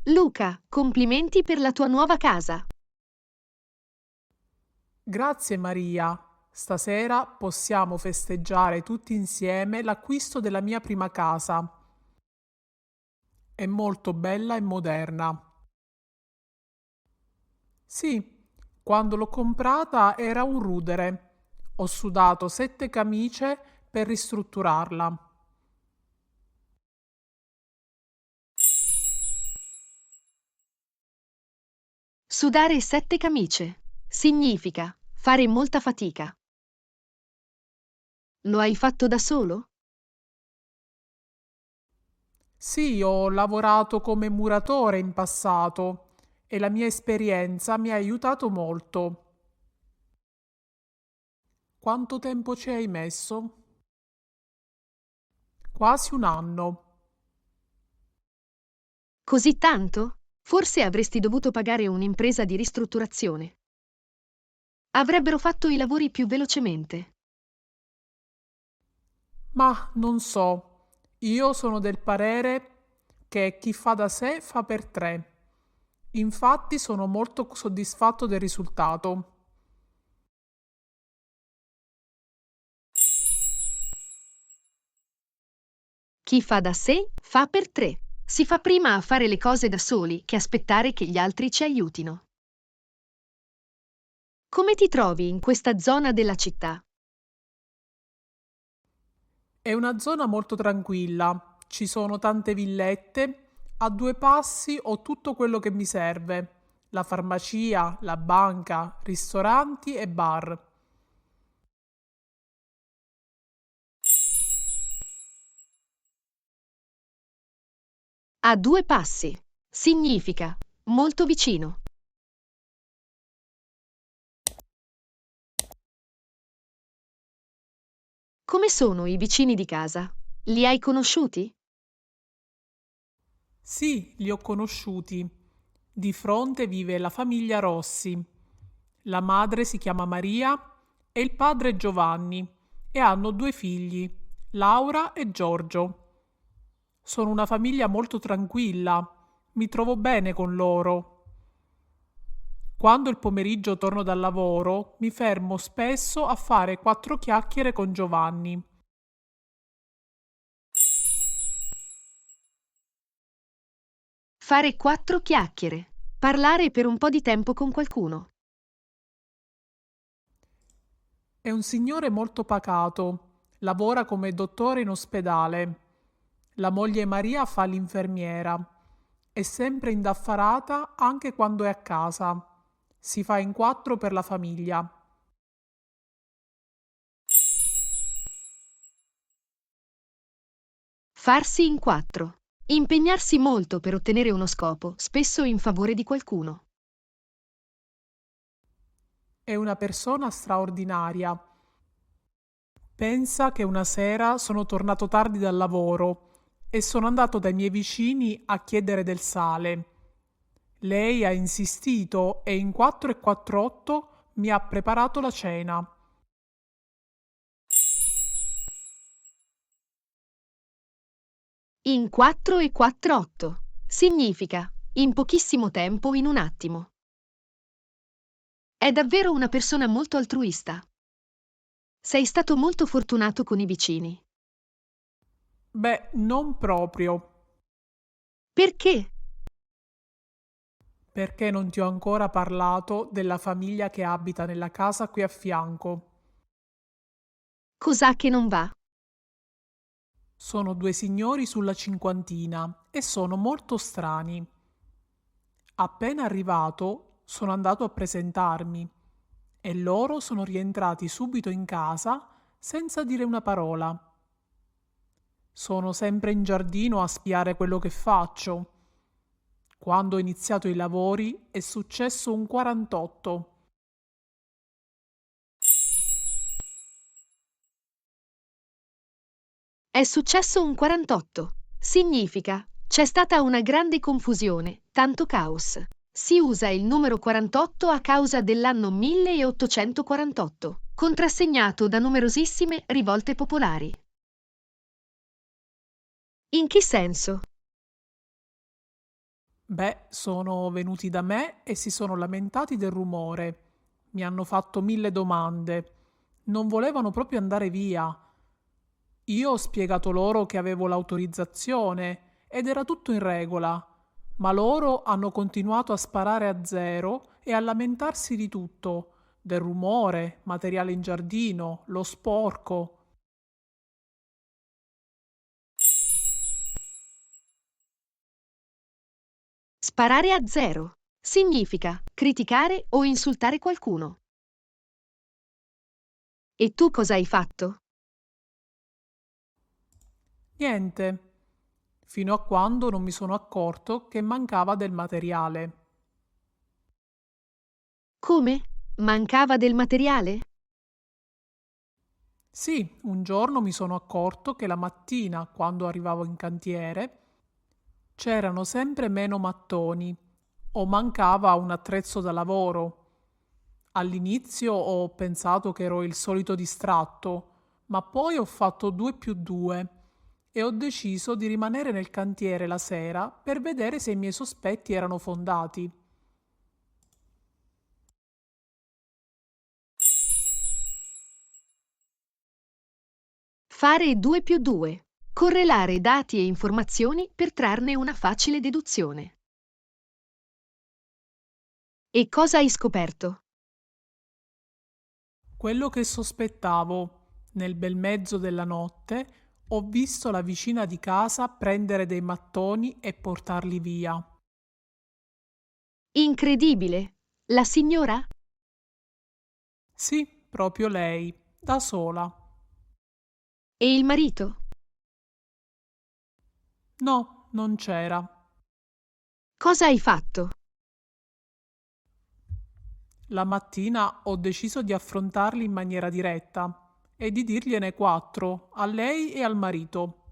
Luca, complimenti per la tua nuova casa. Grazie Maria. Stasera possiamo festeggiare tutti insieme l'acquisto della mia prima casa. È molto bella e moderna. Sì, quando l'ho comprata era un rudere. Ho sudato 7 camicie per ristrutturarla. Sudare 7 camicie. Significa fare molta fatica. Lo hai fatto da solo? Sì, ho lavorato come muratore in passato e la mia esperienza mi ha aiutato molto. Quanto tempo ci hai messo? Quasi un anno. Così tanto? Forse avresti dovuto pagare un'impresa di ristrutturazione. Avrebbero fatto i lavori più velocemente. Ma non so, io sono del parere che chi fa da sé fa per tre. Infatti sono molto soddisfatto del risultato. Chi fa da sé fa per tre. Si fa prima a fare le cose da soli che aspettare che gli altri ci aiutino. Come ti trovi in questa zona della città? È una zona molto tranquilla, ci sono tante villette, a 2 passi ho tutto quello che mi serve, la farmacia, la banca, ristoranti e bar. A 2 passi. Significa molto vicino. Come sono i vicini di casa? Li hai conosciuti? Sì, li ho conosciuti. Di fronte vive la famiglia Rossi. La madre si chiama Maria e il padre Giovanni e hanno 2 figli, Laura e Giorgio. Sono una famiglia molto tranquilla, mi trovo bene con loro. Quando il pomeriggio torno dal lavoro, mi fermo spesso a fare 4 chiacchiere con Giovanni. Fare 4 chiacchiere. Parlare per un po' di tempo con qualcuno. È un signore molto pacato, lavora come dottore in ospedale. La moglie Maria fa l'infermiera. È sempre indaffarata anche quando è a casa. Si fa in 4 per la famiglia. Farsi in 4. Impegnarsi molto per ottenere uno scopo, spesso in favore di qualcuno. È una persona straordinaria. Pensa che una sera sono tornato tardi dal lavoro e sono andato dai miei vicini a chiedere del sale. Lei ha insistito e in 4 e 48 mi ha preparato la cena. In 4 e 4 8. Significa in pochissimo tempo, in un attimo. È davvero una persona molto altruista. Sei stato molto fortunato con i vicini. Beh, non proprio, Perché? perché non ti ho ancora parlato della famiglia che abita nella casa qui a fianco. Cos'ha che non va? Sono 2 signori sulla cinquantina e sono molto strani. Appena arrivato, sono andato a presentarmi e loro sono rientrati subito in casa senza dire una parola. Sono sempre in giardino a spiare quello che faccio. Quando ho iniziato i lavori è successo un 48. È successo un 48. Significa c'è stata una grande confusione, tanto caos. Si usa il numero 48 a causa dell'anno 1848, contrassegnato da numerosissime rivolte popolari. In che senso? Beh, sono venuti da me e si sono lamentati del rumore. Mi hanno fatto 1000 domande. Non volevano proprio andare via. Io ho spiegato loro che avevo l'autorizzazione ed era tutto in regola, ma loro hanno continuato a sparare a zero e a lamentarsi di tutto, del rumore, materiale in giardino, lo sporco. Sparare a zero significa criticare o insultare qualcuno. E tu cosa hai fatto? Niente, fino a quando non mi sono accorto che mancava del materiale. Come? Mancava del materiale? Sì, un giorno mi sono accorto che la mattina, quando arrivavo in cantiere, c'erano sempre meno mattoni o mancava un attrezzo da lavoro. All'inizio ho pensato che ero il solito distratto, ma poi ho fatto 2 più 2 e ho deciso di rimanere nel cantiere la sera per vedere se i miei sospetti erano fondati. Fare 2 più 2. Correlare dati e informazioni per trarne una facile deduzione. E cosa hai scoperto? Quello che sospettavo, nel bel mezzo della notte, ho visto la vicina di casa prendere dei mattoni e portarli via. Incredibile! La signora? Sì, proprio lei, da sola. E il marito? No, non c'era. Cosa hai fatto? La mattina ho deciso di affrontarli in maniera diretta e di dirgliene quattro, a lei e al marito.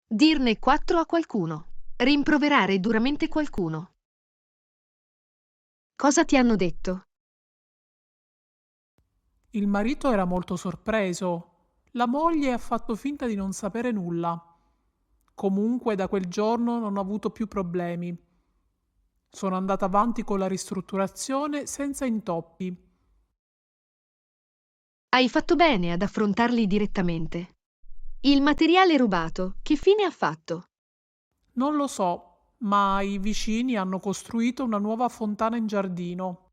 Dirne 4 a qualcuno. Rimproverare duramente qualcuno. Cosa ti hanno detto? Il marito era molto sorpreso. La moglie ha fatto finta di non sapere nulla. Comunque da quel giorno non ho avuto più problemi. Sono andata avanti con la ristrutturazione senza intoppi. Hai fatto bene ad affrontarli direttamente. Il materiale rubato, che fine ha fatto? Non lo so, ma i vicini hanno costruito una nuova fontana in giardino.